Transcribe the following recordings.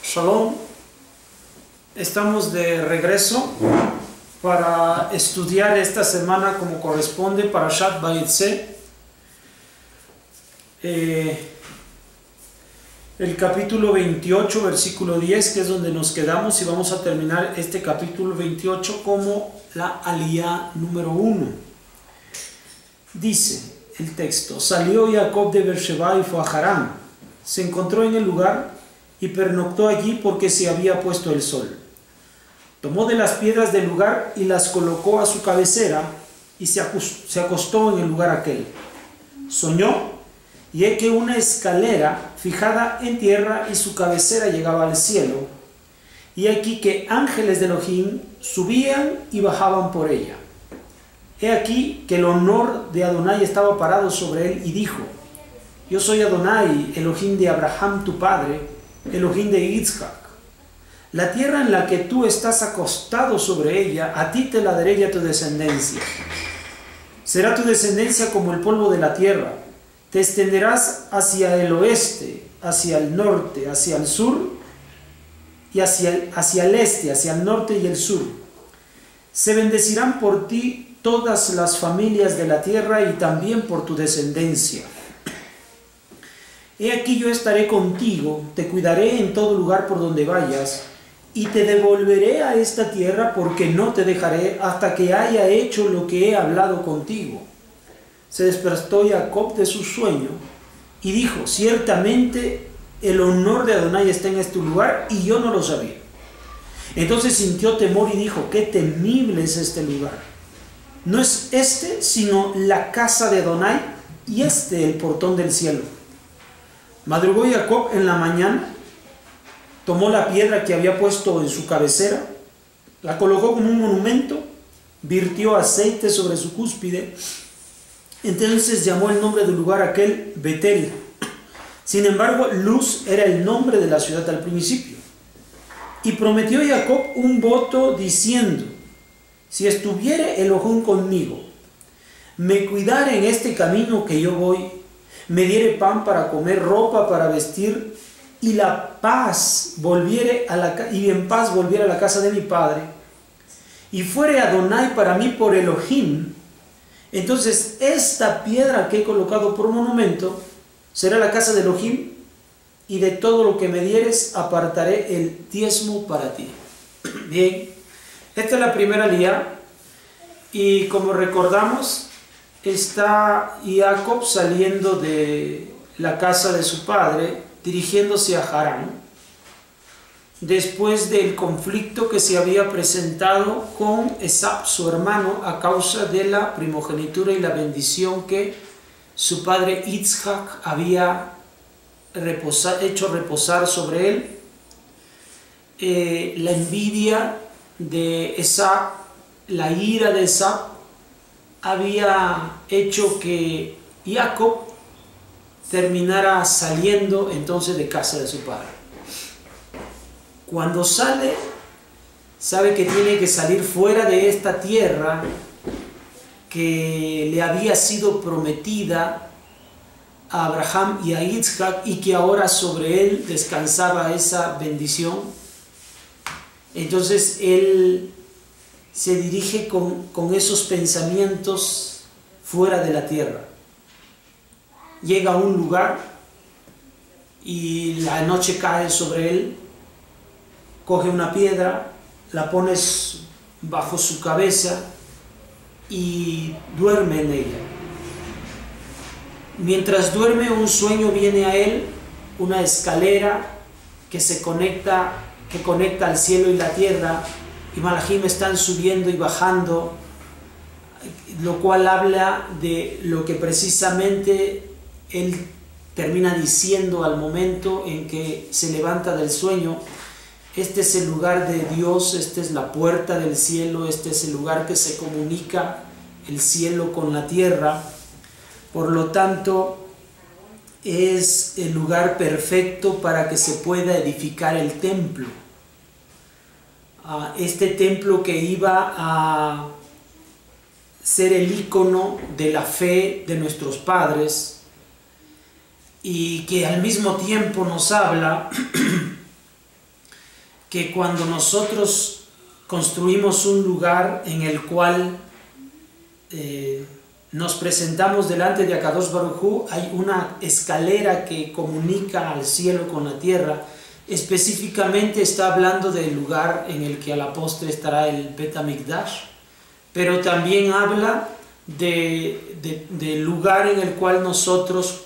Shalom, estamos de regreso para estudiar esta semana como corresponde para Parashat Vayetze, el capítulo 28, versículo 10, que es donde nos quedamos, y vamos a terminar este capítulo 28 como la aliyá número 1. Dice el texto: salió Jacob de Beersheba y fue a Harán, se encontró en el lugar y pernoctó allí porque se había puesto el sol. Tomó de las piedras del lugar y las colocó a su cabecera y se acostó en el lugar aquel. Soñó, y he que una escalera fijada en tierra y su cabecera llegaba al cielo, y aquí que ángeles de Elohim subían y bajaban por ella. He aquí que el honor de Adonai estaba parado sobre él y dijo: yo soy Adonai, Elohim de Abraham tu padre, Elohim de Yitzhak. La tierra en la que tú estás acostado sobre ella, a ti te la daré y a tu descendencia. Será tu descendencia como el polvo de la tierra. Te extenderás hacia el oeste, hacia el norte, hacia el sur y hacia el este, hacia el norte y el sur. Se bendecirán por ti todas las familias de la tierra y también por tu descendencia. He aquí yo estaré contigo, te cuidaré en todo lugar por donde vayas, y te devolveré a esta tierra porque no te dejaré hasta que haya hecho lo que he hablado contigo. Se despertó Jacob de su sueño y dijo: ciertamente el honor de Adonai está en este lugar y yo no lo sabía. Entonces sintió temor y dijo: qué temible es este lugar. No es este sino la casa de Adonai y el portón del cielo. Madrugó Jacob en la mañana, tomó la piedra que había puesto en su cabecera, la colocó como un monumento, virtió aceite sobre su cúspide. Entonces llamó el nombre del lugar aquel Betel. Sin embargo, Luz era el nombre de la ciudad al principio. Y prometió Jacob un voto diciendo: si estuviere Elohim conmigo, me cuidare en este camino que yo voy, me diere pan para comer, ropa para vestir, y en paz volviere a la casa de mi padre, y fuere Adonai para mí por Elohim, entonces esta piedra que he colocado por monumento será la casa de Elohim, y de todo lo que me dieres apartaré el diezmo para ti. Bien, esta es la primera aliyá, y como recordamos, está Jacob saliendo de la casa de su padre, dirigiéndose a Harán, después del conflicto que se había presentado con Esab, su hermano, a causa de la primogenitura y la bendición que su padre Yitzhak había hecho reposar sobre él. La envidia de Esab, la ira de Esab, había hecho que Jacob terminara saliendo entonces de casa de su padre. Cuando sale, sabe que tiene que salir fuera de esta tierra que le había sido prometida a Abraham y a Yitzhak, y que ahora sobre él descansaba esa bendición. Entonces él se dirige con esos pensamientos fuera de la tierra. Llega a un lugar y la noche cae sobre él, coge una piedra, la pone bajo su cabeza y duerme en ella. Mientras duerme, un sueño viene a él, una escalera que conecta al cielo y la tierra, y malajim están subiendo y bajando, lo cual habla de lo que precisamente él termina diciendo al momento en que se levanta del sueño: este es el lugar de Dios, esta es la puerta del cielo, este es el lugar que se comunica el cielo con la tierra. Por lo tanto, es el lugar perfecto para que se pueda edificar el templo. Este templo que iba a ser el ícono de la fe de nuestros padres, y que al mismo tiempo nos habla que cuando nosotros construimos un lugar en el cual nos presentamos delante de Akadosh Baruj Hu, hay una escalera que comunica al cielo con la tierra. Específicamente está hablando del lugar en el que a la postre estará el Bet HaMikdash, pero también habla del lugar en el cual nosotros,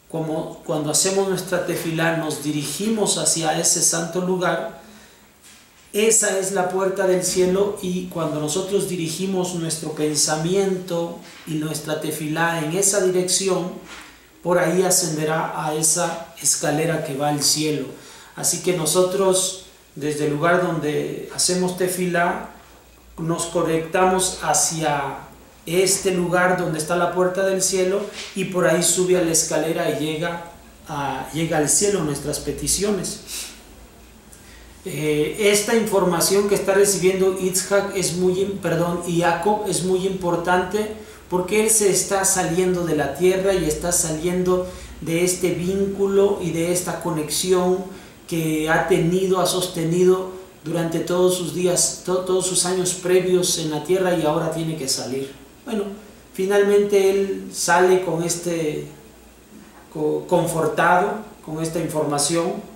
como cuando hacemos nuestra tefilá, nos dirigimos hacia ese santo lugar. Esa es la puerta del cielo, y cuando nosotros dirigimos nuestro pensamiento y nuestra tefilá en esa dirección, por ahí ascenderá a esa escalera que va al cielo. Así que nosotros, desde el lugar donde hacemos tefilá, nos conectamos hacia este lugar donde está la puerta del cielo, y por ahí sube a la escalera y llega al cielo nuestras peticiones. Esta información que está recibiendo Jacob es muy importante, porque él se está saliendo de la tierra y está saliendo de este vínculo y de esta conexión que ha sostenido durante todos sus días, todos sus años previos en la tierra, y ahora tiene que salir. Bueno, finalmente él sale confortado con esta información,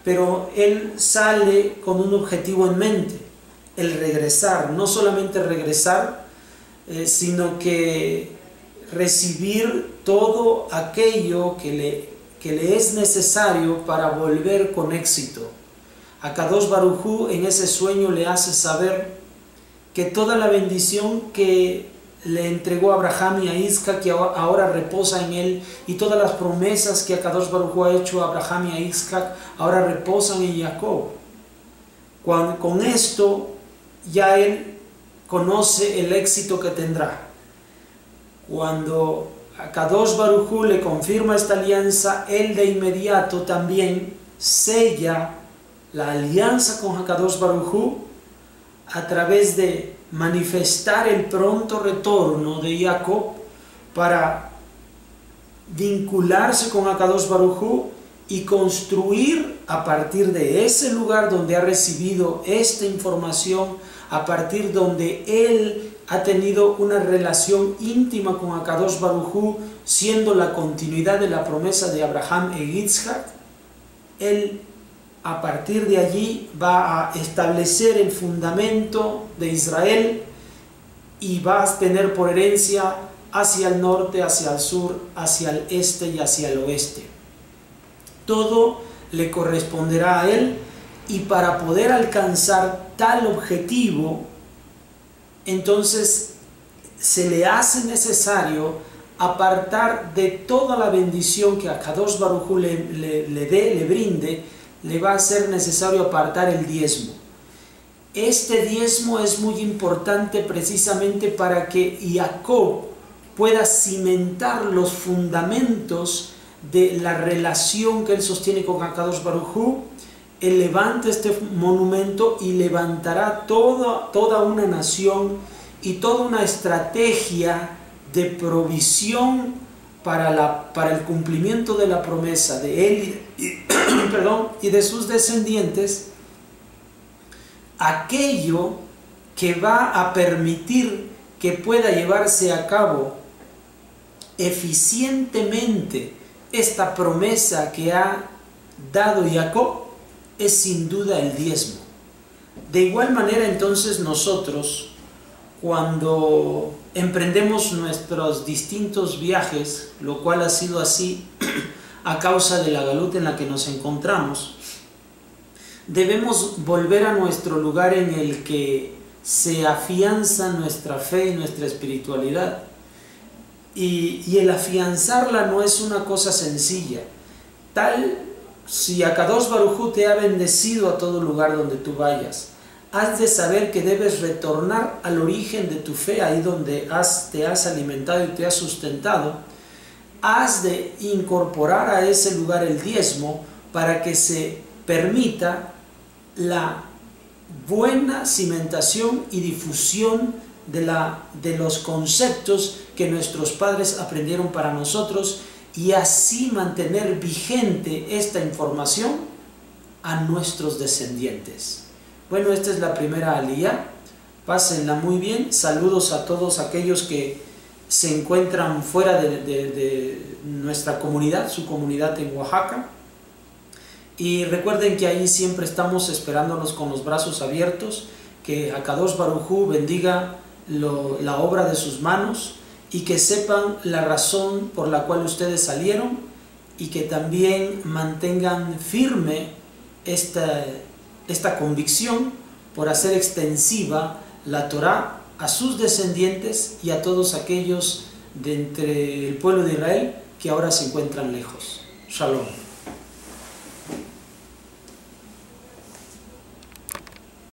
pero él sale con un objetivo en mente: el regresar. No solamente regresar, sino que recibir todo aquello que le es necesario para volver con éxito. Akadosh Baruj Hu en ese sueño le hace saber que toda la bendición que le entregó a Abraham y a Isaac, que ahora reposa en él, y todas las promesas que Akadosh Baruj Hu ha hecho a Abraham y a Isaac, ahora reposan en Jacob. Con esto ya él conoce el éxito que tendrá. Cuando Akadosh Baruj Hu le confirma esta alianza, él de inmediato también sella la alianza con Akadosh Baruj Hu a través de manifestar el pronto retorno de Jacob para vincularse con Akadosh Baruj Hu y construir a partir de ese lugar donde ha recibido esta información, a partir donde él ha tenido una relación íntima con Akadosh Baruj Hu, siendo la continuidad de la promesa de Abraham e Yitzhak. Él, a partir de allí, va a establecer el fundamento de Israel y va a tener por herencia hacia el norte, hacia el sur, hacia el este y hacia el oeste. Todo le corresponderá a él, y para poder alcanzar tal objetivo, entonces se le hace necesario apartar de toda la bendición que Akadosh Baruj Hu le brinde. Le va a ser necesario apartar el diezmo. Este diezmo es muy importante precisamente para que Jacob pueda cimentar los fundamentos de la relación que él sostiene con Akadosh Baruj Hu. Él levanta este monumento y levantará toda una nación y toda una estrategia de provisión para el cumplimiento de la promesa de él y de sus descendientes, aquello que va a permitir que pueda llevarse a cabo eficientemente esta promesa que ha dado Jacob, es sin duda el diezmo. De igual manera, entonces, nosotros, cuando emprendemos nuestros distintos viajes, lo cual ha sido así a causa de la galut en la que nos encontramos, debemos volver a nuestro lugar en el que se afianza nuestra fe y nuestra espiritualidad. Y el afianzarla no es una cosa sencilla. Si Akadosh Baruj Hu te ha bendecido a todo lugar donde tú vayas, has de saber que debes retornar al origen de tu fe, ahí donde te has alimentado y te has sustentado. Has de incorporar a ese lugar el diezmo para que se permita la buena cimentación y difusión de los conceptos que nuestros padres aprendieron para nosotros, y así mantener vigente esta información a nuestros descendientes. Bueno, esta es la primera aliyá. Pásenla muy bien. Saludos a todos aquellos que se encuentran fuera de nuestra comunidad, su comunidad en Oaxaca. Y recuerden que ahí siempre estamos esperándolos con los brazos abiertos. Que Akadosh Baruj Hu bendiga la obra de sus manos y que sepan la razón por la cual ustedes salieron y que también mantengan firme esta convicción por hacer extensiva la Torá a sus descendientes y a todos aquellos de entre el pueblo de Israel que ahora se encuentran lejos. Shalom.